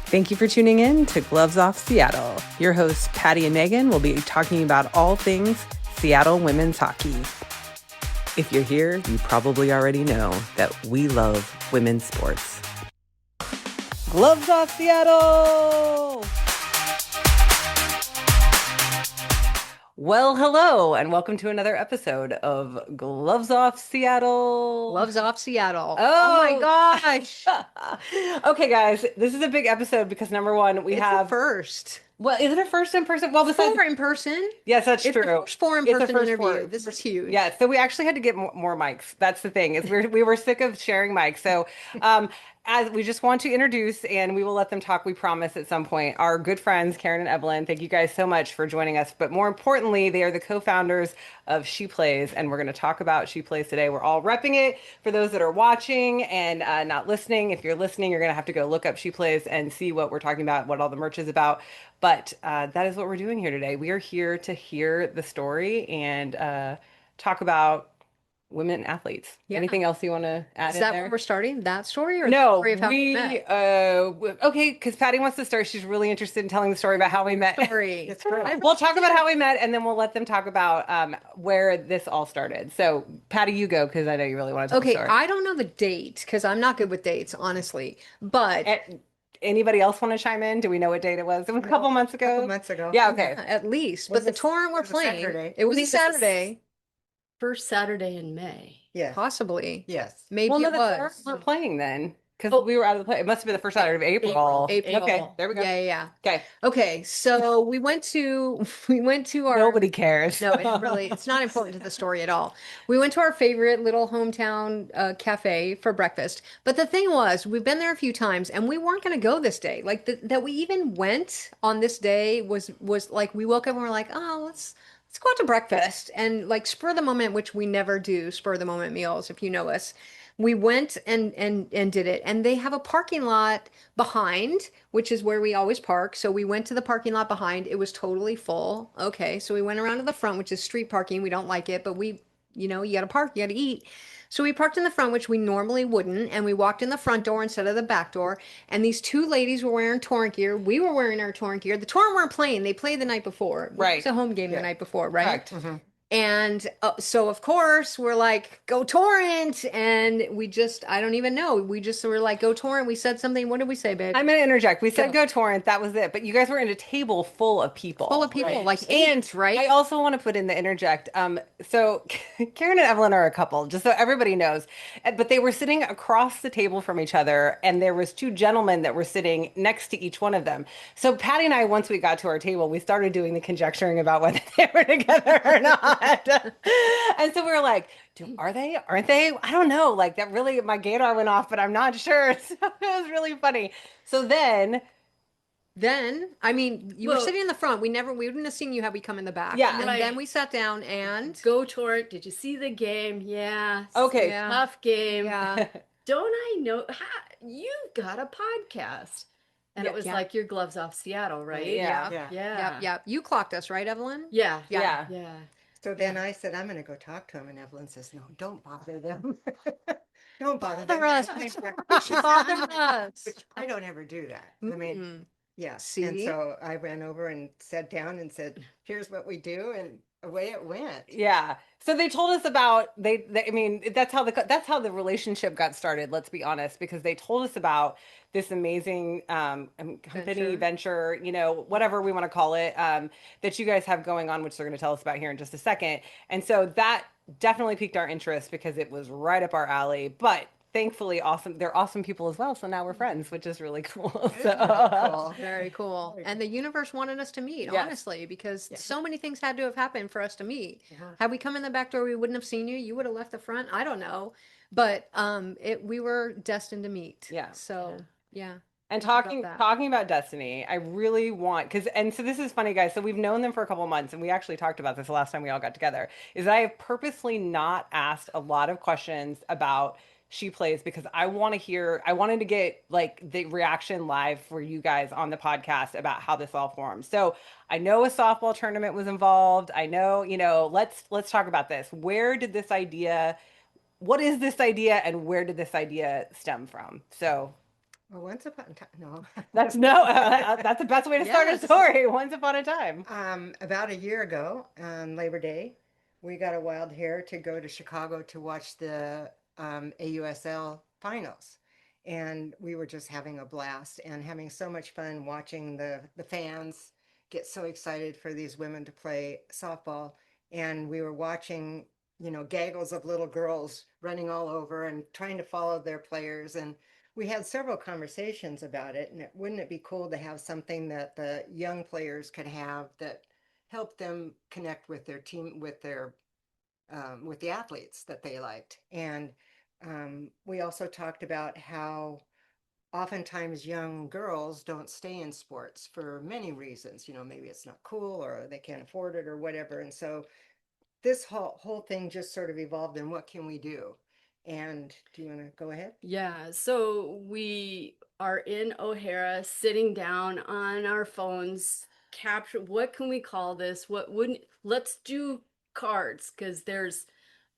Thank you for tuning in to Gloves Off Seattle. Your hosts, Patti and Meagan, will be talking about all things Seattle women's hockey. If you're here, you probably already know that we love women's sports. Gloves Off Seattle! Well, hello, and welcome to another episode of Gloves Off Seattle. Gloves Off Seattle. Oh my gosh. Okay, guys, this is a big episode because number one, we It's have the first. Well, is it a first in person? Well, besides, Four in person. yes, that's It's true. the first four in It's the person first interview. four. This is huge. Yeah, so we actually had to get more mics. That's the thing, is we were sick of sharing mics. So, as we just want to introduce, and we will let them talk, we promise at some point, our good friends, Karen and Evelyn. Thank you guys so much for joining us. But more importantly, they are the co-founders of She Plays, and we're going to talk about She Plays today. We're all repping it for those that are watching and not listening. If you're listening, you're going to have to go look up She Plays and see what we're talking about, what all the merch is about. But that is what we're doing here today. We are here to hear the story and talk about women athletes. Yeah. Anything else you want to add Is in that there? what we're starting? That story or the No, story of how we we met? okay, because Patti wants to start. She's really interested in telling the story about how we met. Story. We'll talk about how we met, and then we'll let them talk about where this all started. So, Patti, you go because I know you really want to tell the Okay, story. I don't know the date because I'm not good with dates, honestly. But Anybody else want to chime in? Do we know what date it was? It was a couple months ago. couple months ago. Yeah, okay. at least. Was But the it- torrent we're it was a playing, Saturday. it was a I think this is- Saturday, First Saturday in May. Yeah. possibly. Yes. Maybe Well, no, it the was. Torrents weren't playing then because Oh. we were out of the play. It must have been the first Saturday of April. April. Okay, there we go. Yeah. Okay, Okay, so we went to our nobody cares. No, it's not important to the story at all. We went to our favorite little hometown cafe for breakfast. But the thing was, we've been there a few times and we weren't going to go this day. Like that we even went on this day was like we woke up and we're like, "Oh, let's go out to breakfast." And like spur of the moment, which we never do, spur of the moment meals if you know us. We went and did it. And they have a parking lot behind, which is where we always park. So we went to the parking lot behind. It was totally full. Okay, so we went around to the front, which is street parking. We don't like it, but you got to park, you got to eat. So we parked in the front, which we normally wouldn't, and we walked in the front door instead of the back door. And these two ladies were wearing torrent gear. We were wearing our torrent gear. The torrent weren't playing. They played the night before. Right. It's a home game the Yeah. night before, right? Correct. And so, of course, we're like, go torrent. And I don't even know. We just were like, go torrent. We said something. What did we say, babe? I'm going to interject. We said Go. go torrent. That was it. But you guys were in a table full of people. Full of people, Right. like And eight, right? I also want to put in the interject. So Karen and Evelyn are a couple, just so everybody knows. But they were sitting across the table from each other, and there was two gentlemen that were sitting next to each one of them. So Patty and I, once we got to our table, we started doing the conjecturing about whether they were together or not. And so we were like, are they? Aren't they? I don't know. Like that really, my gaydar went off, but I'm not sure. So it was really funny. So then. I mean, you were Well- sitting in the front. We wouldn't have seen you had we come in the back. Yeah. And Right. then we sat down and Go Torrent. Did you see the game? Yeah. Okay. Yeah. Tough game. yeah, Don't I know? You've got a podcast. And Yeah. it was Yeah. like your gloves off Seattle, right? Yeah. Yeah. Yeah. yep. You clocked us, right, Evelyn? Yeah. Yeah. Yeah. So then I said, I'm going to go talk to him. And Evelyn says, no, don't bother them. Don't bother them. Bother us. Bother us. Which I don't ever do that. I mean, Mm. yeah. And See? so I ran over and sat down and said, here's what we do. And away it went. Yeah. So they told us about I mean, that's how the relationship got started, let's be honest, because they told us about this amazing company venture, whatever we want to call it, that you guys have going on, which they're going to tell us about here in just a second. And so that definitely piqued our interest because it was right up our alley. But thankfully, they're awesome people as well. So now we're friends, which is really cool. Cool. Very cool. Very And the universe wanted us to meet, Yes. honestly, because Yeah. so many things had to have happened for us to meet. Yeah. Had we come in the back door, we wouldn't have seen you. You would have left the front. I don't know. But we were destined to meet. Yeah. So, yeah. And Talk about talking that. talking about Destiny, I really want so this is funny, guys. So we've known them for a couple of months, and we actually talked about this the last time we all got together. Is that I have purposely not asked a lot of questions about She Plays because I wanted to get like the reaction live for you guys on the podcast about how this all formed. So I know a softball tournament was involved. I know, let's talk about this. What is this idea, and where did this idea stem from? So Well, once upon a time, no. That's no, that's the best way to start a Yes. story. Once upon a time. About a year ago on Labor Day, we got a wild hair to go to Chicago to watch the AUSL finals. And we were just having a blast and having so much fun watching the fans get so excited for these women to play softball. And we were watching, gaggles of little girls running all over and trying to follow their players. And we had several conversations about it, and wouldn't it be cool to have something that the young players could have that helped them connect with their team, with the athletes that they liked. And we also talked about how oftentimes young girls don't stay in sports for many reasons. Maybe it's not cool or they can't afford it or whatever. And so this whole thing just sort of evolved in what can we do? And do you want to go ahead? Yeah, so we are in O'Hara sitting down on our phones, capture what can we call this? What wouldn't let's do cards because there's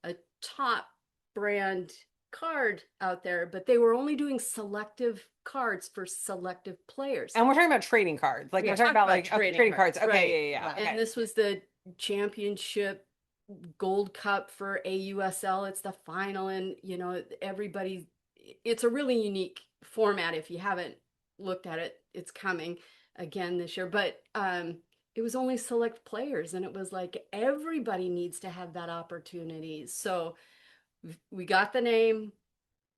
a top brand card out there, but they were only doing selective cards for selective players. And we're talking about trading cards. Like Yeah, we're talking talk about about like trading trading cards. cards, Okay, right. yeah, yeah, yeah. Right. Okay. And this was the championship gold cup for AUSL. It's the final, and everybody. It's a really unique format. If you haven't looked at it, it's coming again this year. But it was only select players, and it was like everybody needs to have that opportunity. So we got the name,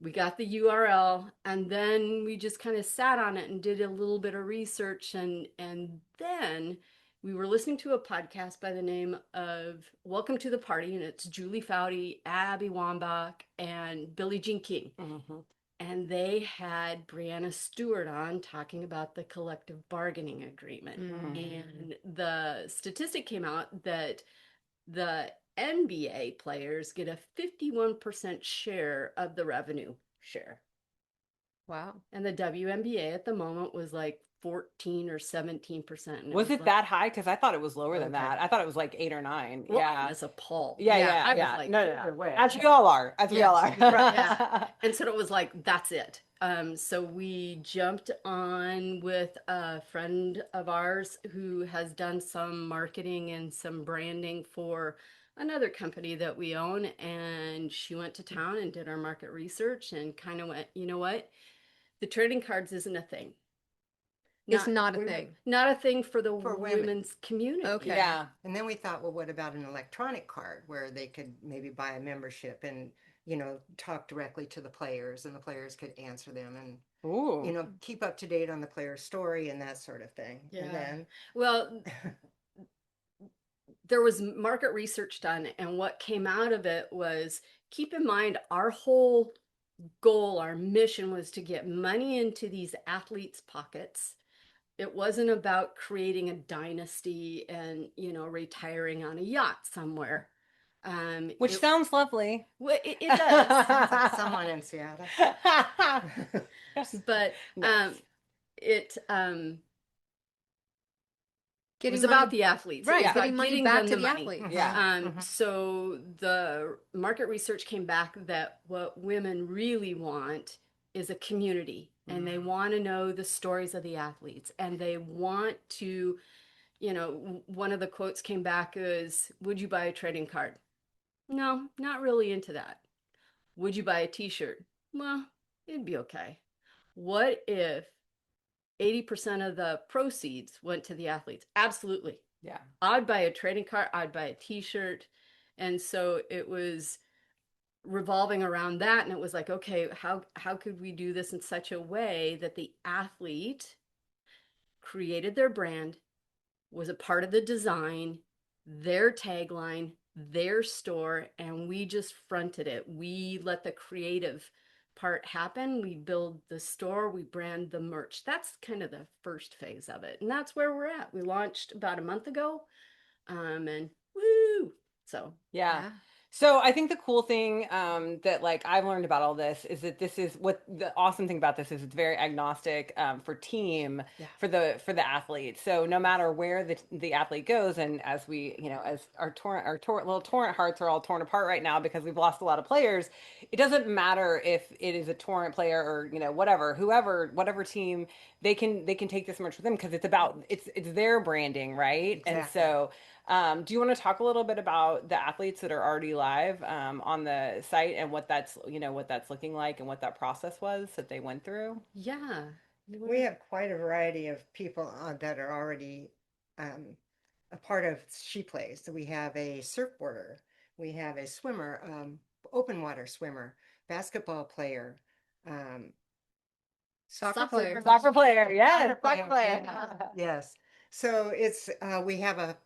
we got the URL, and then we just kind of sat on it and did a little bit of research, and then we were listening to a podcast by the name of Welcome to the Party, and it's Julie Foudy, Abby Wambach, and Billie Jean King. Mhm. And they had Brianna Stewart on talking about the collective bargaining agreement. And the statistic came out that the NBA players get a 51% share of the revenue share. Wow. And the WNBA at the moment was like 14 or 17%. And Was it like, that high? Because I thought it was lower than Okay. that. I thought it was like 8 or 9. well, I Yeah. was appalled. Yeah, Yeah, yeah, I was yeah. like, No, no, "Get no. away." As we all are. As we all are. Yes, yeah. And so it was like, that's it. So we jumped on with a friend of ours who has done some marketing and some branding for another company that we own. And she went to town and did our market research and kind of went, you know what? The trading cards isn't a thing. It's not a we- thing. Not a thing for the For women. women's community. Okay. Yeah. And then we thought, well, what about an electronic card where they could maybe buy a membership and, talk directly to the players and the players could answer them and, Ooh. keep up to date on the player's story and that sort of thing. Yeah. And then, Well, there was market research done, and what came out of it was keep in mind our whole goal, our mission was to get money into these athletes' pockets. It wasn't about creating a dynasty and, retiring on a yacht somewhere. Which sounds lovely. Well, it does. sounds like someone in Seattle. But Nice. it Getting was about money, the athletes. It right? was about Getting money getting back them to the the money. athletes. Yeah. Mhm. So the market research came back that what women really want is a community, and they want to know the stories of the athletes, and they want to, one of the quotes came back is, "Would you buy a trading card?" No, not really into that. Would you buy a t-shirt? Well, it'd be okay. What if 80% of the proceeds went to the athletes? Absolutely. Yeah. I'd buy a trading card, I'd buy a t-shirt. And so it was revolving around that, and it was like, okay, how could we do this in such a way that the athlete created their brand, was a part of the design, their tagline, their store, and we just fronted it. We let the creative part happen. We build the store, we brand the merch. That's kind of the first phase of it. And that's where we're at. We launched about a month ago. And woo! So Yeah. So I think the cool thing that like I've learned about all this is that this is what the awesome thing about this is it's very agnostic for team Yeah. for the athlete. So no matter where the athlete goes, and as we as little torrent hearts are all torn apart right now because we've lost a lot of players, it doesn't matter if it is a torrent player or whatever whatever team they can take this merch with them because it's their branding, right? And Exactly. so. Do you want to talk a little bit about the athletes that are already live on the site and what that's looking like and what that process was that they went through? Yeah. We have quite a variety of people that are already a part of She Plays. So we have a surfboarder, we have a swimmer, open water swimmer, basketball player, um, Soccer player. Soccer player, yes, soccer player. player. Yes. So it's we have a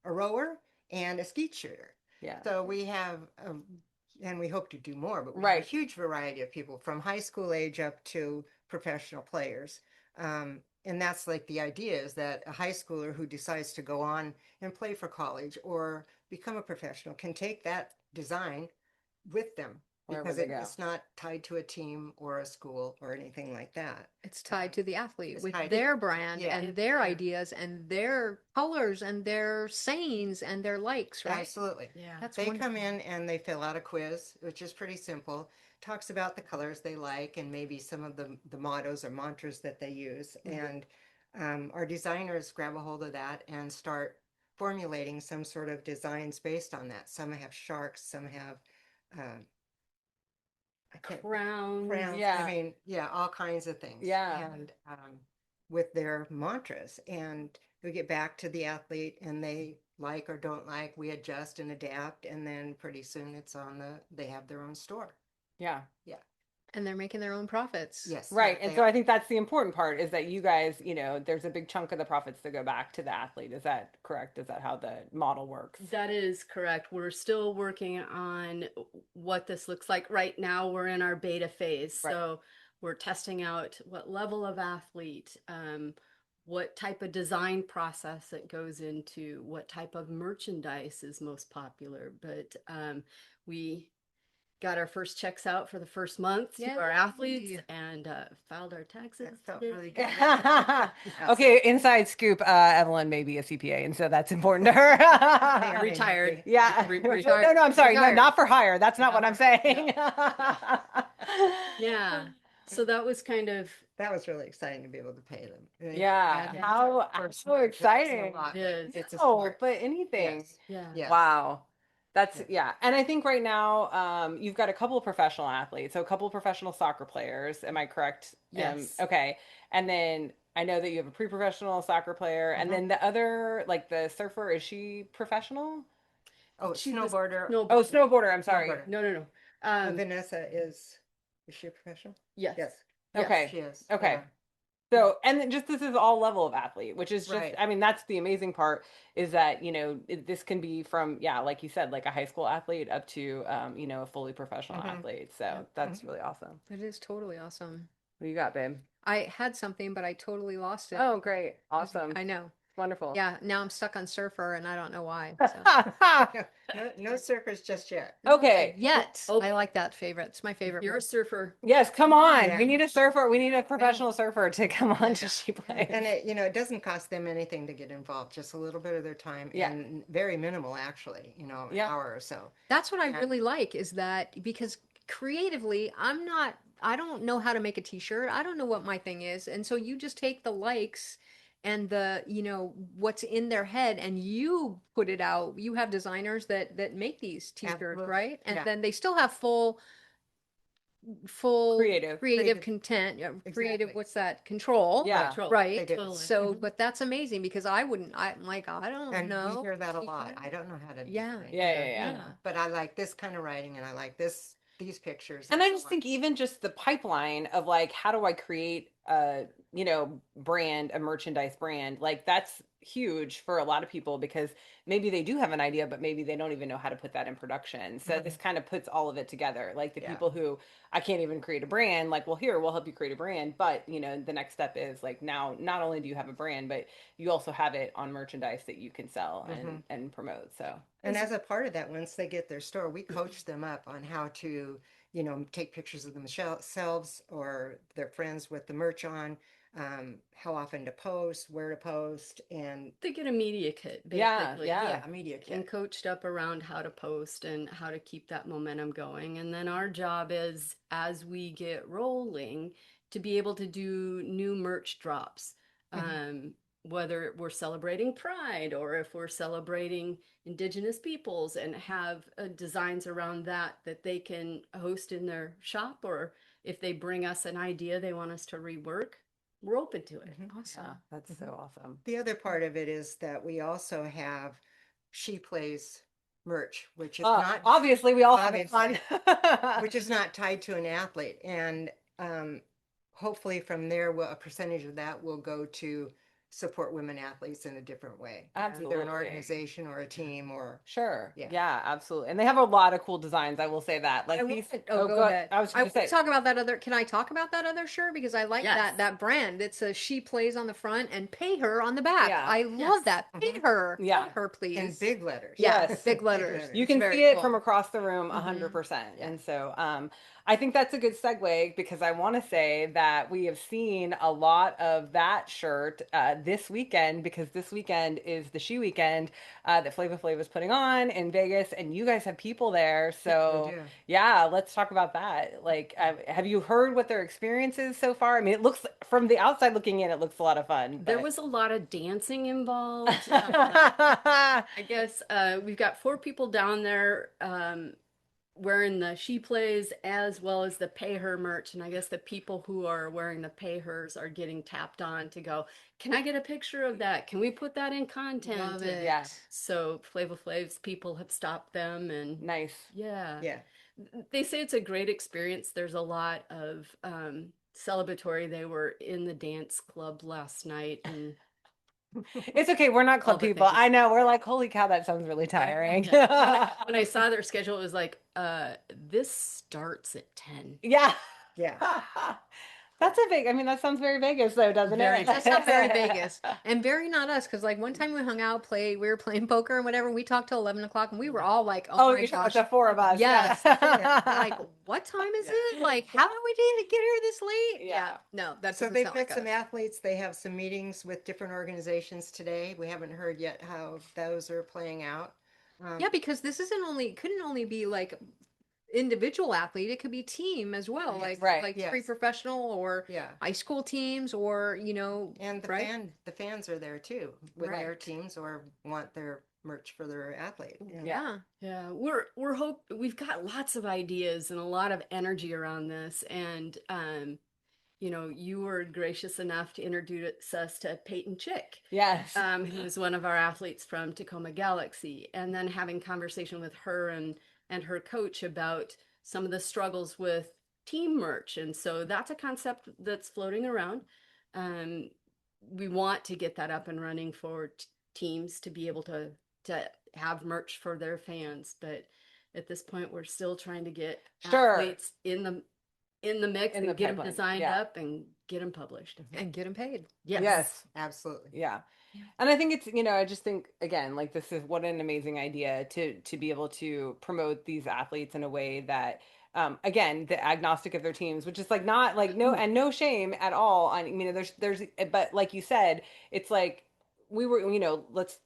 rower and a skeet shooter. Yeah. So we have, and we hope to do more, but we have Right. a huge variety of people from high school age up to professional players. And that's like the idea is that a high schooler who decides to go on and play for college or become a professional can take that design with them Wherever because they go. it's not tied to a team or a school or anything like that. It's tied to the athlete It's with tied- their brand Yeah. and their ideas and their colors and their sayings and their likes, right? Absolutely. Yeah. That's They wonderful. come in and they fill out a quiz, which is pretty simple. Talks about the colors they like and maybe some of the mottos or mantras that they use. And our designers grab a hold of that and start formulating some sort of designs based on that. Some have sharks, some have um, I can't Crowns. crowns. Yeah. I mean, yeah, all kinds of things. Yeah. And with their mantras, and we get back to the athlete, and they like or don't like. We adjust and adapt, and then pretty soon it's on they have their own store. Yeah. And they're making their own profits. Yes. Right. they And so are. I think that's the important part is that you guys, there's a big chunk of the profits that go back to the athlete. Is that correct? Is that how the model works? That is correct. We're still working on what this looks like. Right now, we're in our beta phase. Right. So we're testing out what level of athlete, what type of design process it goes into, what type of merchandise is most popular. But we got our first checks out for the first month to our athletes Yay. and filed our taxes. That felt today. really good. Okay, inside scoop, Evelyn may be a CPA, and so that's important to her. They are Retired. Yeah. Retired. No, I'm sorry. No, Retired. not for hire. That's not what I'm saying. Yeah. So that was kind of That was really exciting to be able to pay them. Yeah. And How for so sport, it's a exciting. lot. It is. It's a Oh, sport. but anything. Yes. yeah. Yes. Wow. That's Yeah. yeah. And I think right now, you've got a couple of professional athletes, so a couple of professional soccer players. Am I correct? Yes. Okay. And then I know that you have a pre-professional soccer player, and then the other, like the surfer, is she professional? Oh, She's a snowboarder. Oh, snowboarder. I'm sorry. Snowboarder. No. Vanessa is she a professional? Yes. Yes. Okay. She is. Okay. Yeah. So, and then just this is all level of athlete, which is just, Right. I mean, that's the amazing part is that, this can be from, yeah, like you said, like a high school athlete up to, a fully professional athlete. So that's really awesome. It is totally awesome. What you got, babe? I had something, but I totally lost it. Oh, great. Awesome. I know. Wonderful. Yeah, now I'm stuck on surfer and I don't know why. So. No surfers just yet. Okay. Yet. Oh. I like that favorite. It's my favorite. You're a surfer. Yes, come on. Yeah. We need a surfer. We need a professional surfer to come on to She Plays. And it doesn't cost them anything to get involved, just a little bit of their time Yeah. and very minimal actually, an Yeah. hour or so. That's what I Yeah. really like is that because creatively, I don't know how to make a t-shirt. I don't know what my thing is. And so you just take the likes and what's in their head and you put it out. You have designers that make these t-shirts, Absolutely. right? And Yeah. then they still have full Creative. creative content, creative, Exactly. what's that? Control. Yeah. Control. Right. They do. Totally. So, but that's amazing because I'm like, I don't And know. we hear that a lot. t-shirt. I don't know how to Yeah. design. Yeah. But I like this kind of writing and I like these pictures. And I so just on. think even just the pipeline of like, how do I create you know, brand, a merchandise brand, like that's huge for a lot of people because maybe they do have an idea, but maybe they don't even know how to put that in production. So this kind of puts all of it together. Like the Yeah. people who I can't even create a brand, like, well, here, we'll help you create a brand. But, you know, the next step is like now, not only do you have a brand, but you also have it on merchandise that you can sell and promote. So And as a part of that, once they get their store, we coach them up on how to, you know, take pictures of themselves or their friends with the merch on, how often to post, where to post, and They get a media kit, yeah, basically. yeah. yeah, a media And kit. coached up around how to post and how to keep that momentum going. And then our job is, as we get rolling, to be able to do new merch drops. Whether we're celebrating Pride or if we're celebrating Indigenous peoples and have designs around that that they can host in their shop, or if they bring us an idea they want us to rework, we're open to it. Awesome. Yeah, that's so awesome. The other part of it is that we also have She Plays merch, which is not Obviously, we all have it fun. obviously, which is not tied to an athlete. And hopefully from there, a percentage of that will go to support women athletes in a different way. Either Absolutely. an organization or a team or, Sure. yeah. Yeah, absolutely. And they have a lot of cool designs, I will say that. Like I these, want, oh, go ahead. I was I going want to to say, talk about that other. Can I talk about that other shirt because I like Yes. that brand. It's a She Plays on the front and Pay Her on the back. Yeah. I love Yes. that. Pay her. Yeah. Pay her, please. in big letters. Yeah, Yes. big letters. letters. you It's can very see it cool. from across the room 100%. Yeah. And so I think that's a good segue because I want to say that we have seen a lot of that shirt this weekend because this weekend is the She Weekend that Flava Flav is putting on in Vegas, and you guys have people there. So do. yeah, let's talk about that. Like, have you heard what their experience is so far? I mean, it looks from the outside looking in, it looks a lot of fun. There but- was a lot of dancing involved. yeah, I guess we've got 4 people down there wearing the She Plays as well as the Pay Her merch. And I guess the people who are wearing the Pay Hers are getting tapped on to go, can I get a picture of that? Can we put that in content? Love And it. Yeah. so Flava Flav's people have stopped them and nice. yeah. Yeah. They say it's a great experience. There's a lot of celebratory. They were in the dance club last night and It's okay. We're not all club the people. things. I know. We're like, holy cow, that sounds really tiring. When I saw their schedule, it was like, this starts at 10. Yeah. Yeah. That's a big, I mean, that sounds very Vegas though, doesn't Very it? That's not very Vegas and very not us because like one time we hung out, we were playing poker and whatever. We talked till 11 o'clock and we were all like, Oh, my you're talking gosh. about the 4 of us. Yes. Yeah. Like, what time is it? Like, how did we get here this late? Yeah. No, that So doesn't they've sound met like some us. athletes. They have some meetings with different organizations today. We haven't heard yet how those are playing out. Yeah, because this couldn't only be like individual athlete, it could be team as well. Yes. Right. Like Yes. pre-professional or Yeah. high school teams or, And the right? the fans are there too with their Right. teams or want their merch for their athlete. Yeah. Yeah, we've got lots of ideas and a lot of energy around this. And you were gracious enough to introduce us to Peyton Chick, Yes. who is one of our athletes from Tacoma Galaxy, and then having conversation with her and her coach about some of the struggles with team merch. And so that's a concept that's floating around. Um, we want to get that up and running for teams to be able to have merch for their fans, but at this point we're still trying to get Sure. athletes in the mix In and the get them pipeline, designed yeah. up and get them published. And get them paid. Yes. Absolutely. Yeah. And I think it's, I just think again, like this is what an amazing idea to be able to promote these athletes in a way that again, the agnostic of their teams, which is like not like no shame at all on, there's but like you said, it's like we were, let's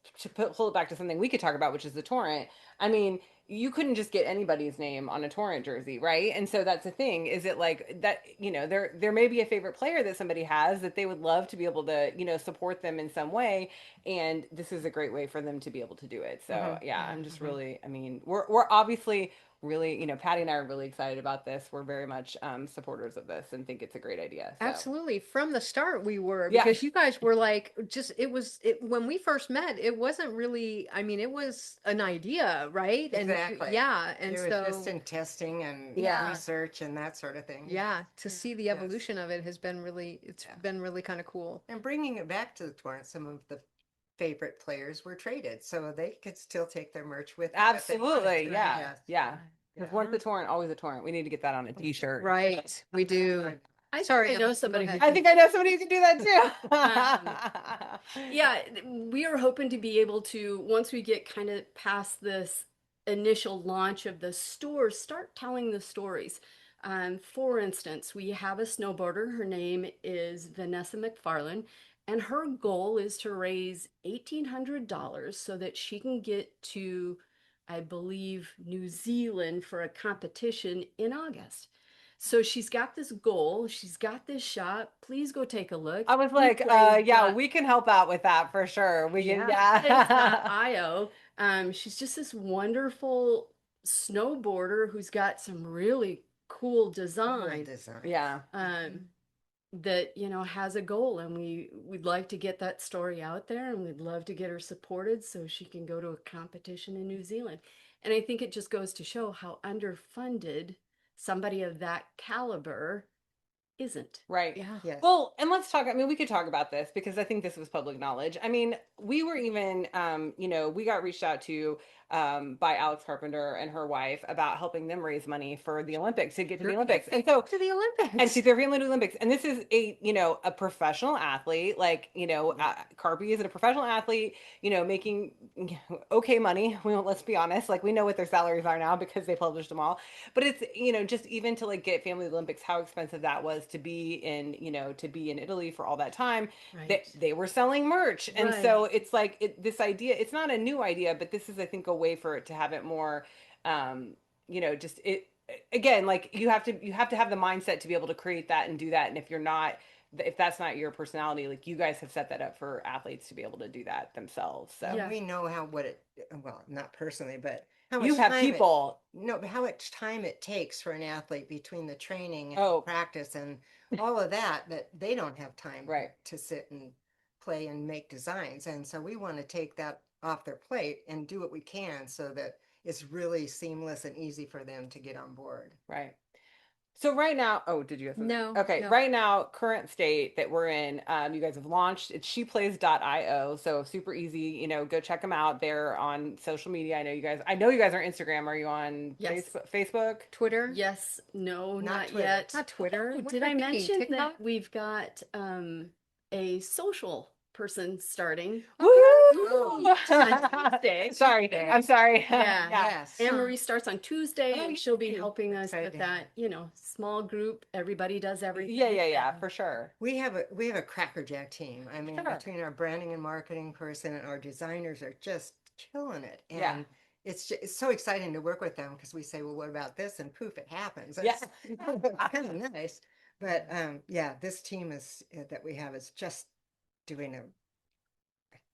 pull it back to something we could talk about, which is the torrent. I mean, you couldn't just get anybody's name on a torrent jersey, right? And so that's the thing, is it like that, there may be a favorite player that somebody has that they would love to be able to, support them in some way. And this is a great way for them to be able to do it. So yeah, I'm just really, I mean, we're obviously really, Patty and I are really excited about this. We're very much supporters of this and think it's a great idea. So Absolutely. From the start, we were, yeah, because you guys were like, just, when we first met, it wasn't really, I mean, it was an idea, right? And Exactly. yeah. And It was just so, in testing and Yeah. research and that sort of thing. yeah, to see the Yes. evolution of it has been really, it's Yeah. been really kind of cool. And bringing it back to the tournament, some of the favorite players were traded, so they could still take their merch with them if they wanted absolutely. to. Yeah. Yes. Yeah. Because once Yeah. the torrent, always a torrent. We need to get that on a t-shirt. Right. We do. I Sorry, think I know Evelyn, go somebody who ahead. I think I know somebody who can do Um, that too. yeah, we are hoping to be able to, once we get kind of past this initial launch of the stores, start telling the stories. For instance, we have a snowboarder. Her name is Vanessa McFarlane, and her goal is to raise $1,800 so that she can get to, I believe, New Zealand for a competition in August. So she's got this goal, she's got this shot. Please go take a look. I was like, yeah, we can help out with that for sure. We can, yeah. IO. She's just this wonderful snowboarder who's got some really cool Cool design. design. Yeah. That has a goal, and we'd like to get that story out there, and we'd love to get her supported so she can go to a competition in New Zealand. And I think it just goes to show how underfunded somebody of that caliber isn't. Right. Yeah. Yes. Well, and let's talk. I mean, we could talk about this because I think this was public knowledge. I mean, we were even, we got reached out to by Alex Carpenter and her wife about helping them raise money for the Olympics to get to the Olympics. And so, To the Olympics. and she's their family to the Olympics. And this is a professional athlete. Like, Carpy is a professional athlete, making okay money. Let's be honest. Like, we know what their salaries are now because they published them all. But it's, just even to like get family to the Olympics, how expensive that was to be in Italy for all that time. They were selling merch. And so it's like this idea, it's not a new idea, but this is, I think, a way for it to have it more, just it, again, like you have to have the mindset to be able to create that and do that. And if that's not your personality, like you guys have set that up for athletes to be able to do that themselves. So And we know well, not personally, but how much you have time people. No, but how much time it takes for an athlete between the training and Oh. practice and all of that they don't have time Right. to sit and play and make designs. And so we want to take that off their plate and do what we can so that it's really seamless and easy for them to get on board. Right. So right now, oh, did you have something? No, Okay, no. right now, current state that we're in, you guys have launched, it's sheplays.io, so super easy, go check them out. They're on social media. I know you guys are Instagram. Are you on Yes. Facebook? Twitter? Yes, no, Not not Twitter. yet. Not Twitter. Oh, What did am I thinking? mention TikTok? that we've got a social person starting? Woo! On Tuesday. Sorry, I'm sorry. Yeah. Yes. Anne Marie starts on Tuesday, Oh, and she'll be yay. helping us Excited with to have that, small group. Everybody does everything. Yeah, for sure. We have a crackerjack team. I mean, Sure. between our branding and marketing person and our designers are just killing it. And Yeah. it's so exciting to work with them because we say, well, what about this? And poof, it happens. Yeah. It's kind of nice. But this team that we have is just doing a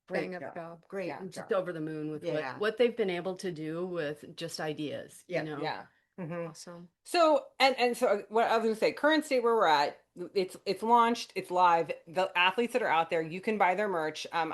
great Bang up job. Great Yeah. I'm job. just over the moon with Yeah. what they've been able to do with just ideas. Yeah. Yeah. Mhm. Awesome. So so what I was gonna say, current state where we're at, it's launched, it's live. The athletes that are out there, you can buy their merch. I'm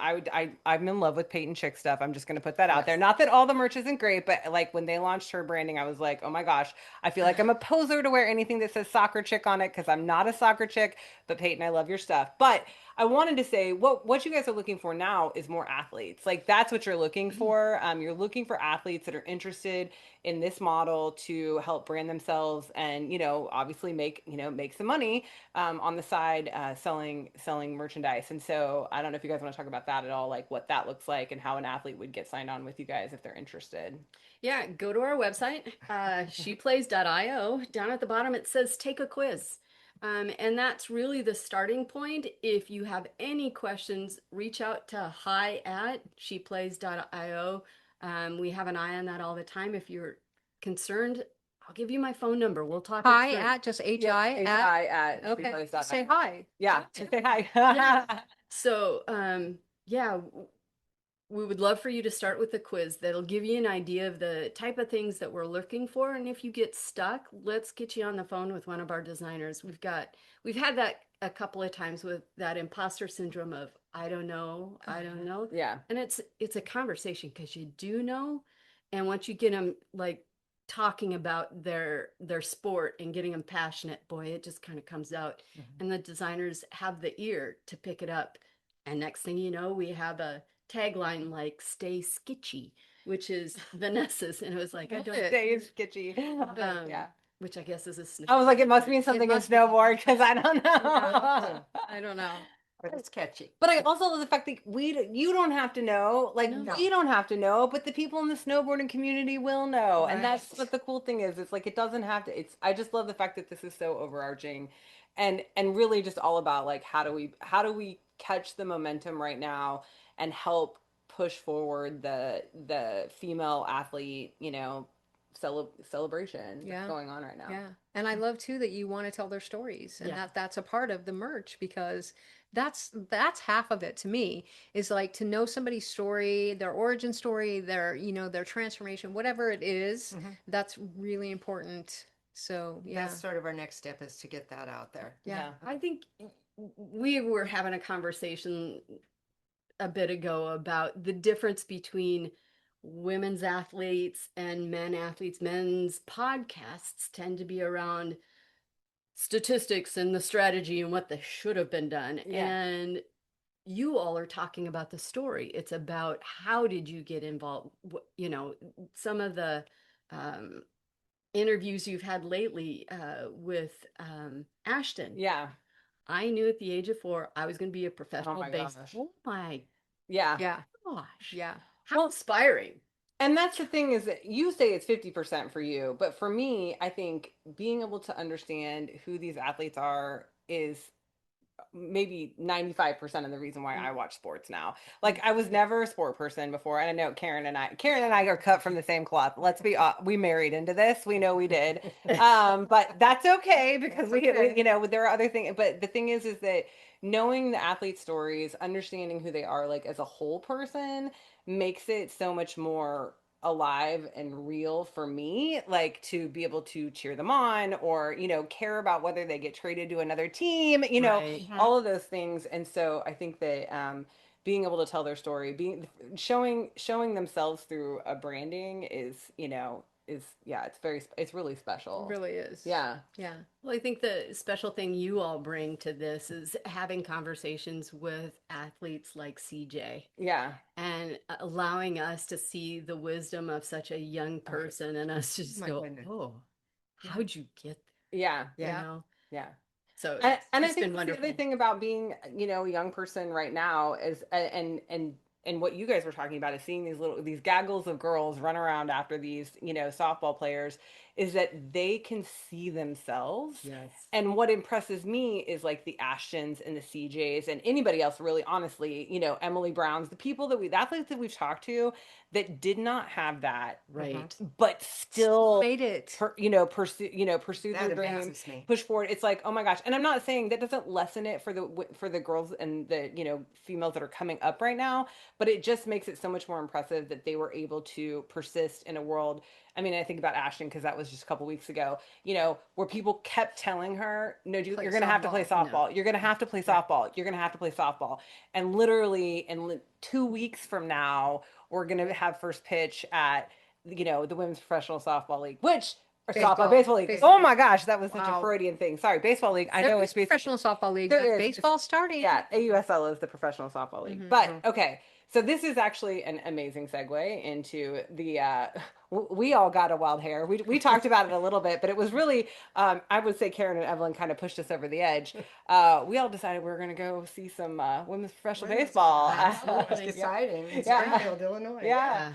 in love with Peyton Chick stuff. I'm just gonna put that out there. Yes. Not that all the merch isn't great, but like when they launched her branding, I was like, oh my gosh, I feel like I'm a poser to wear anything that says soccer chick on it because I'm not a soccer chick. But Peyton, I love your stuff. But I wanted to say what you guys are looking for now is more athletes. Like that's what you're looking for. You're looking for athletes that are interested in this model to help brand themselves and obviously make some money on the side selling merchandise. And so I don't know if you guys want to talk about that at all, like what that looks like and how an athlete would get signed on with you guys if they're interested. Yeah, go to our website, sheplays.io. Down at the bottom, it says take a quiz. And that's really the starting point. If you have any questions, reach out to hi@sheplays.io. We have an eye on that all the time. If you're concerned, I'll give you my phone number. We'll talk. Hi it through. at just HI at. HI at Okay. sheplays.io. Say hi. Yeah, just say hi. Yeah. So, yeah, we would love for you to start with a quiz that'll give you an idea of the type of things that we're looking for. And if you get stuck, let's get you on the phone with one of our designers. We've had that a couple of times with that imposter syndrome of, I don't know, I don't know. Yeah. And it's a conversation because you do know. And once you get them like talking about their sport and getting them passionate, boy, it just kind of comes out. And the designers have the ear to pick it up. And next thing you know, we have a tagline like "Stay Skitchy," which is Vanessa's, and it was like I don't, Stay sketchy. Yeah. which I guess is a I was like, it must mean something in must be. snowboard because I don't know. I don't know. But it's catchy. But I also love the fact that you don't have to know, like No. we don't have to know, but the people in the snowboarding community will know, and that's Right. what the cool thing is. It's like it doesn't have to. It's I just love the fact that this is so overarching, and really just all about like how do we catch the momentum right now and help push forward the female athlete, celebration Yeah. that's going on right now. Yeah. And I love too that you want to tell their stories and Yeah. that's a part of the merch because that's half of it to me is like to know somebody's story, their origin story, their transformation, whatever it is, that's really important. So, yeah. That's sort of our next step is to get that out there. Yeah. I think we were having a conversation a bit ago about the difference between women's athletes and men athletes. Men's podcasts tend to be around statistics and the strategy and what they should have been done. Yeah. And you all are talking about the story. It's about how did you get involved? Some of the interviews you've had lately with Ashton. Yeah. I knew at the age of 4 I was going to be a professional my baseball. gosh. Oh my Yeah. Yeah. gosh. Yeah. How inspiring. And that's the thing is that you say it's 50% for you, but for me, I think being able to understand who these athletes are is maybe 95% of the reason why I watch sports now. Like I was never a sport person before. And I know Karen and I are cut from the same cloth. Let's be we married into this. We know we did. But that's okay because there are other things. But the thing is that knowing the athlete stories, understanding who they are like as a whole person makes it so much more alive and real for me, like to be able to cheer them on or care about whether they get traded to another team, Right. all of those things. And so I think that being able to tell their story, showing themselves through a branding it's really special. It really is. Yeah. Yeah. Well, I think the special thing you all bring to this is having conversations with athletes like CJ Yeah. and allowing us to see the wisdom of such a young person and us just My go, goodness. oh, how'd you get Yeah. there? Yeah. You know? Yeah. So And I it's think been that's the wonderful. other thing about being, a young person right now is, and what you guys were talking about is seeing these gaggles of girls run around after these, softball players, is that they can see themselves. Yes. And what impresses me is like the Ashtons and the CJs and anybody else really, honestly, Emily Browns, the athletes that we've talked to that did not have that, Right. but still Made it. pursue That their dream, amazes me. push forward. It's like, oh my gosh. And I'm not saying that doesn't lessen it for the girls and the females that are coming up right now, but it just makes it so much more impressive that they were able to persist in a world. I mean, I think about Ashton because that was just a couple weeks ago, where people kept telling her, no, you're going to have to play softball. You're going to have to play softball. You're going to have to play softball. And literally in 2 weeks from now, we're going to have first pitch at, the Women's Professional Softball League, which baseball league. Baseball. Oh my gosh, that was such a Wow. Freudian thing. Sorry, baseball league. I know There it's is professional softball league, There but is. baseball starting. Yeah, AUSL is the professional softball league. But okay, so this is actually an amazing segue into the. We all got a wild hair. We talked about it a little bit, but it was really. I would say Karen and Evelyn kind of pushed us over the edge. We all decided we were going to go see some women's professional baseball. It's exciting. It's Yeah. Springfield, Illinois. Yeah.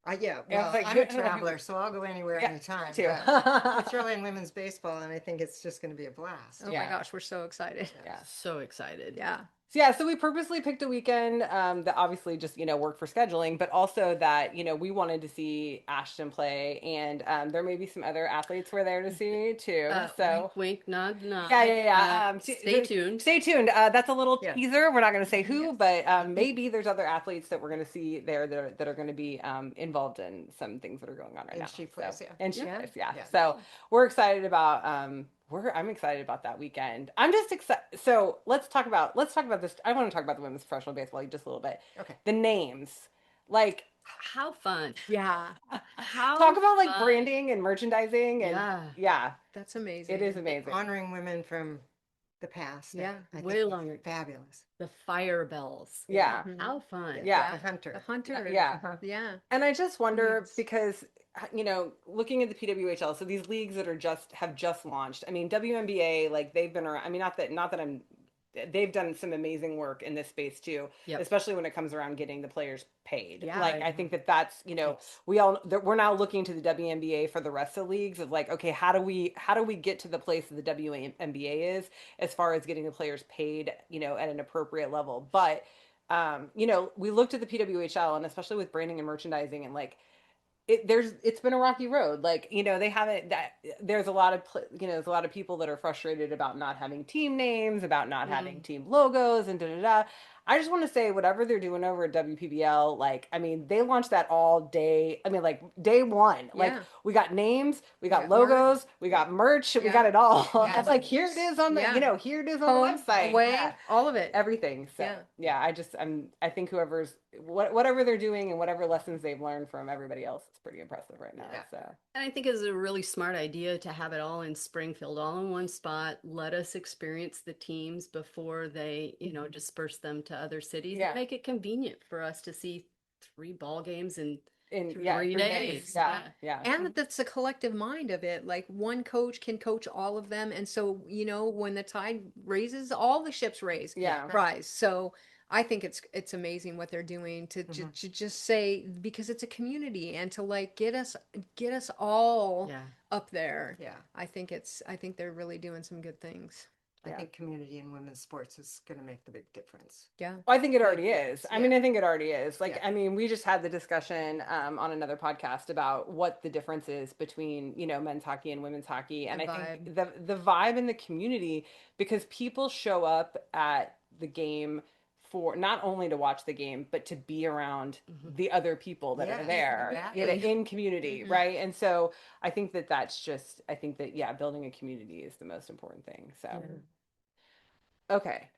Yeah, Yeah, well, it's like, I'm a traveler, so I'll go anywhere, Yeah, anytime. too. But it's really in women's baseball, and I think it's just going to be a blast. Oh Yeah. my gosh, we're so excited. Yeah. So excited. Yeah. So yeah, so we purposely picked a weekend that obviously just, worked for scheduling, but also that, we wanted to see Ashton play, and there may be some other athletes we're there to see too. So Wink, wink, nod, nod. yeah. Stay tuned. Stay tuned. That's a little Yes. teaser. We're not going to say who, Yes. but maybe there's other athletes that we're going to see there that are going to be involved in some things that are going on right And now. she plays, yeah. And she Yeah. plays, yeah. Yeah. So we're excited about I'm excited about that weekend. I'm just excited. So let's talk about this. I want to talk about the women's professional baseball league just a little bit. Okay. The names, like How fun. Yeah, How talk about like fun. branding and merchandising, and Yeah. that's amazing. it is amazing. Honoring women from the past. Yeah, I think way it's longer. fabulous. The fire bells. Yeah. Mhm. How fun. Yeah. The hunter. The hunter. Yeah. Uh-huh. Yeah. And I just wonder Yes. because looking at the PWHL, so these leagues that have just launched. I mean, WNBA, like they've been around. I mean, not that they've done some amazing work in this space too, Yep. especially when it comes around getting the players paid. Yeah. Like I think that's Yes. we're now looking to the WNBA for the rest of the leagues of like, okay, how do we get to the place that the WNBA is as far as getting the players paid, at an appropriate level. But we looked at the PWHL, and especially with branding and merchandising, and like it's been a rocky road. Like, they haven't that there's a lot of there's a lot of people that are frustrated about not having team names, about not having team logos, and da da da. I just want to say whatever they're doing over at WPBL, like, I mean, they launched that all day. I mean, like day one, like Yeah. we got names, we got Yeah. logos, we got merch, we Yeah. got it all. Yeah. It's like here it is on the, Yeah. here it is on Home, the website. away, Yeah. all of it. Everything. So Yeah. I think whatever they're doing and whatever lessons they've learned from everybody else, it's pretty impressive right now. Yeah. So And I think it's a really smart idea to have it all in Springfield, all in one spot. Let us experience the teams before they, disperse them to other cities. Yeah. Make it convenient for us to see 3 ball games in in 3 days. Yeah. Yeah. And that's the collective mind of it. Like one coach can coach all of them. And so, when the tide raises, all the ships Yeah. rise. So I think it's amazing what they're doing to just say, because it's a community, and to like get us all Yeah. up there. Yeah. I think they're really doing some good things. I Yeah. think community in women's sports is going to make the big difference. Yeah. Well, I think it already is. I mean, I think it already is. Like, Yeah. I mean, we just had the discussion on another podcast about what the difference is between, men's hockey and women's hockey. And The I think the vibe in the community, because people show up at the game for not only to watch the game, but to be around the other people that are Yes, there exactly. in community, right? And so I think I think that, yeah, building a community is the most important thing. So, okay.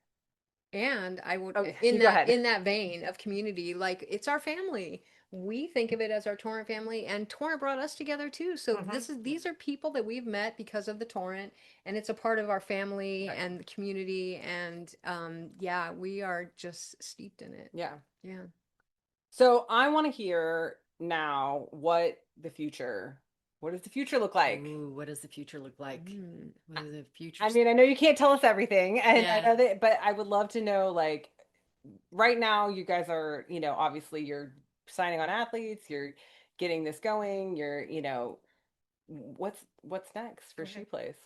And I would, Okay, you go ahead. in that vein of community, like it's our family. We think of it as our Torrent family, and Torrent brought us together too. So these are people that we've met because of the Torrent, and it's a part of our family and the community. And yeah, we are just steeped in it. Yeah. Yeah. So I want to hear now what does the future look like? Ooh, what does the future look like? What does the future? I mean, I know you can't tell us everything, and I Yeah. know that, but I would love to know, like, right now, you guys are, obviously you're signing on athletes, you're getting this going, what's next for She Plays?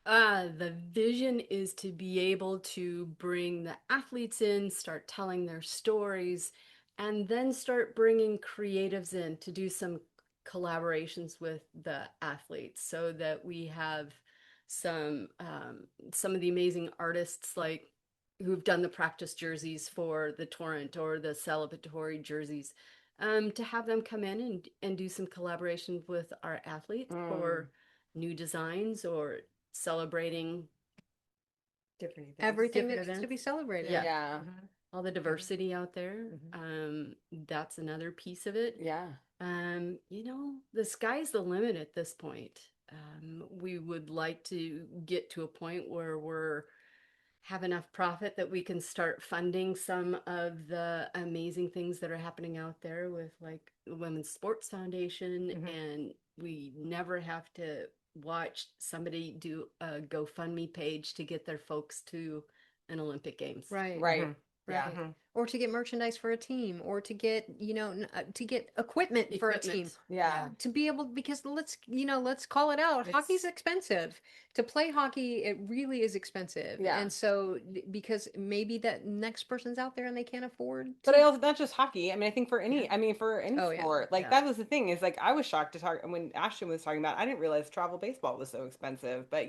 The vision is to be able to bring the athletes in, start telling their stories, and then start bringing creatives in to do some collaborations with the athletes, so that we have some of the amazing artists like who've done the practice jerseys for the Torrent or the celebratory jerseys, to have them come in and do some collaboration with our athletes for new designs or celebrating Different events. Everything Different that's to be events. celebrated. Yeah. Yeah. all the diversity out there. That's another piece of it. Yeah. The sky's the limit at this point. We would like to get to a point where we're have enough profit that we can start funding some of the amazing things that are happening out there with like the Women's Sports Foundation, and we never have to watch somebody do a GoFundMe page to get their folks to an Olympic Games. Right. Right. Yeah. Right. Or to get merchandise for a team, or to get, to get equipment for a team. Yeah. To be able, because let's call it out. It's- Hockey's expensive. to play hockey, it really is expensive. Yeah. And so because maybe that next person's out there and they can't afford But to. I also not just hockey. I mean, I think for any, Yeah. I mean, for any Oh, yeah. sport, like Yeah. that was the thing is like I was shocked to talk when Ashton was talking about. I didn't realize travel baseball was so expensive, but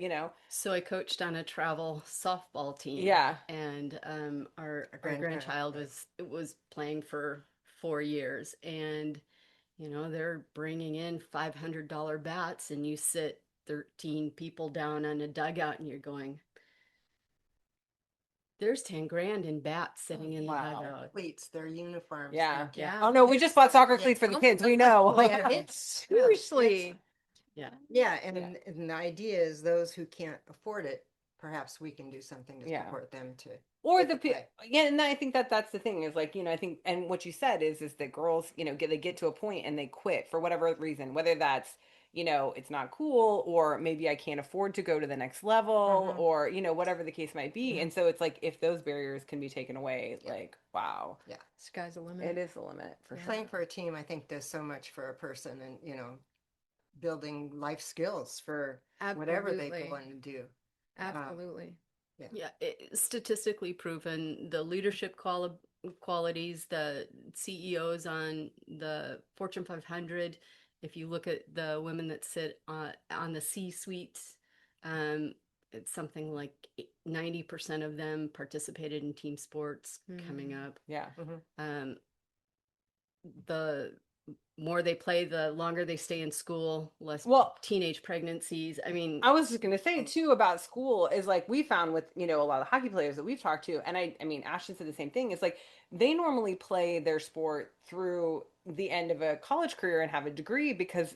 So I coached on a travel softball team, yeah, and A our grandchild, grandchild was playing for 4 years, and they're bringing in $500 bats, and you sit 13 people down on a dugout, and you're going, there's 10 grand in bats sitting in the wow. dugout. cleats, their uniforms. Yeah. Yeah. Oh no, we just bought soccer Yeah. cleats for the Oh, kids. We know. yeah, it's seriously. Yeah. Yeah, Yeah. and the idea is those who can't afford it, perhaps we can do something to Yeah. support them to Or get the to play. yeah, and I think that that's the thing is like I think and what you said is that girls they get to a point and they quit for whatever reason, whether that's it's not cool or maybe I can't afford to go to the next level Mhm. or whatever the case might be, Mhm. and so it's like if those barriers can be taken away, Yeah. like wow, Yeah. Sky's the limit. it is the limit for sure. Playing for a team, I think, does so much for a person, and building life skills for whatever they Absolutely. go on to do. Absolutely. Yeah, statistically proven the leadership qualities, the CEOs on the Fortune 500. If you look at the women that sit on the C-suites, it's something like 90% of them participated in team sports coming up. Yeah. Um, the more they play, the longer they stay in school, less Well, teenage pregnancies. I mean, I was just gonna say too about school is like we found with a lot of hockey players that we've talked to, and I mean Ashton said the same thing. It's like they normally play their sport through the end of a college career and have a degree because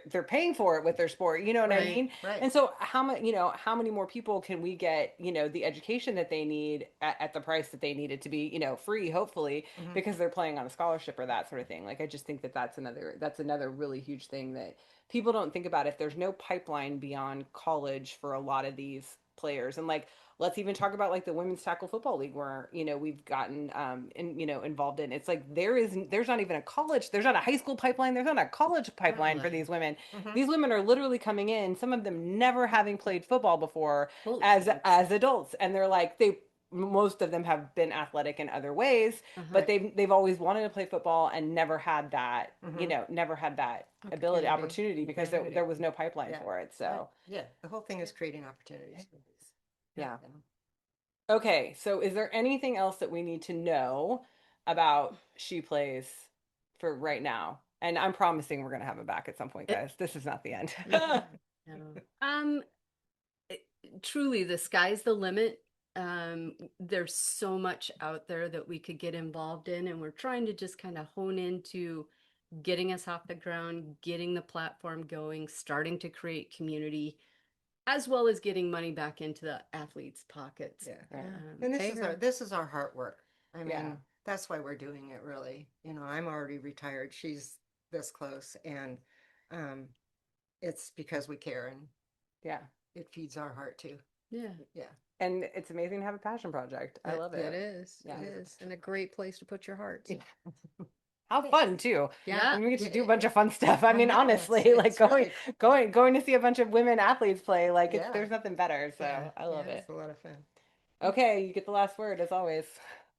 they're paying for it with their sport. You know what I Right, mean? right. And so how many more people can we get the education that they need at the price that they need it to be free hopefully Mhm. because they're playing on a scholarship or that sort of thing. Like I just think that that's another really huge thing that people don't think about if there's no pipeline beyond college for a lot of these players. And like let's even talk about like the women's tackle football league where we've gotten involved in. It's like there's not even a college, there's not a high school pipeline, there's not a college pipeline for Really? these women. Mhm. These women are literally coming in, some of them never having played football before Holy as smokes. adults, and they're like they most of them have been athletic in other ways, but Uh-huh. they've always wanted to play football and never had that Mhm. never had that Opportunity. opportunity because there was no pipeline Yeah. for it. So Yeah, the whole thing is creating opportunities for these. yeah. Okay, so is there anything else that we need to know about She Plays for right now? And I'm promising we're gonna have it back at some point, It- guys. This is not the end. Mhm. Yeah. Truly, the sky's the limit. There's so much out there that we could get involved in, and we're trying to just kind of hone into getting us off the ground, getting the platform going, starting to create community, as well as getting money back into the athletes' pockets. Yeah. Right. And Pay her. this is our heart work. I mean, Yeah. that's why we're doing it really. I'm already retired. She's this close, and um it's because we care, and Yeah. it feeds our heart too. Yeah. Yeah. And it's amazing to have a passion project. I love It it. is. Yeah. It is. And a great place to put your heart. How fun too. Yeah. And we get to do a bunch of fun stuff. I I mean, know, honestly, it's like going really going to see a bunch of women athletes play, like Yeah. there's nothing better. So Yeah. I love Yeah. it. It's a lot of fun. Okay, you get the last word as always.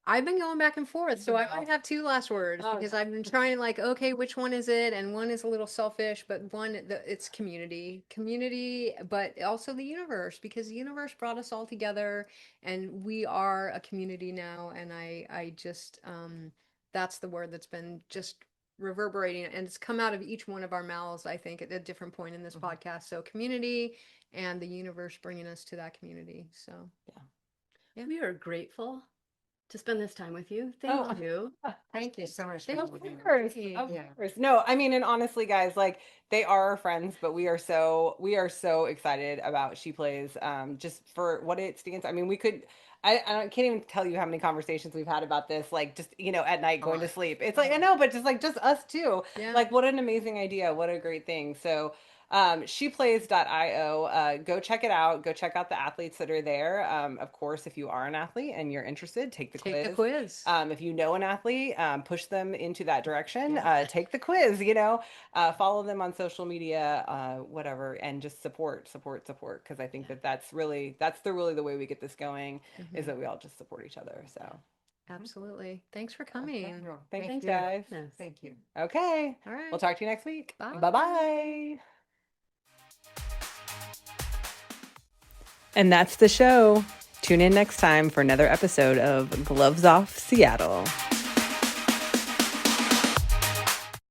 I've been going back and forth, so I might have two last words Oh, because I've been trying like, okay, which one is it? And one is a little selfish, but it's community, but also the universe because the universe brought us all together, and we are a community now. And I just, that's the word that's been just reverberating, and it's come out of each one of our mouths, I think, at a different point in this Mhm. podcast. So community and the universe bringing us to that community. So. Yeah. We are grateful to spend this time with you. Oh. Thank you. Thank you so much. Thank for Of having me. course, you. of Yeah. course. No, I mean, and honestly, guys, like they are our friends, but we are so excited about She Plays, just for what it stands. I mean, I can't even tell you how many conversations we've had about this, like just at night A going to lot. sleep. It's like I know, but just us two. Yeah. Like, what an amazing idea! What a great thing. So. sheplays.io. Go check it out. Go check out the athletes that are there. Of course, if you are an athlete and you're interested, take the Take the quiz. quiz. If you know an athlete, push them into that direction. Yeah. Take the quiz, follow them on social media, whatever, and just support. Because I think that's really the way we get this going is that we all just support each other. So Absolutely. Thanks for Okay, coming. well, thanks, thank you. guys. Yes. Thank you. Okay. All right. We'll talk to you next week. Bye. Bye-bye. And that's the show. Tune in next time for another episode of Gloves Off Seattle.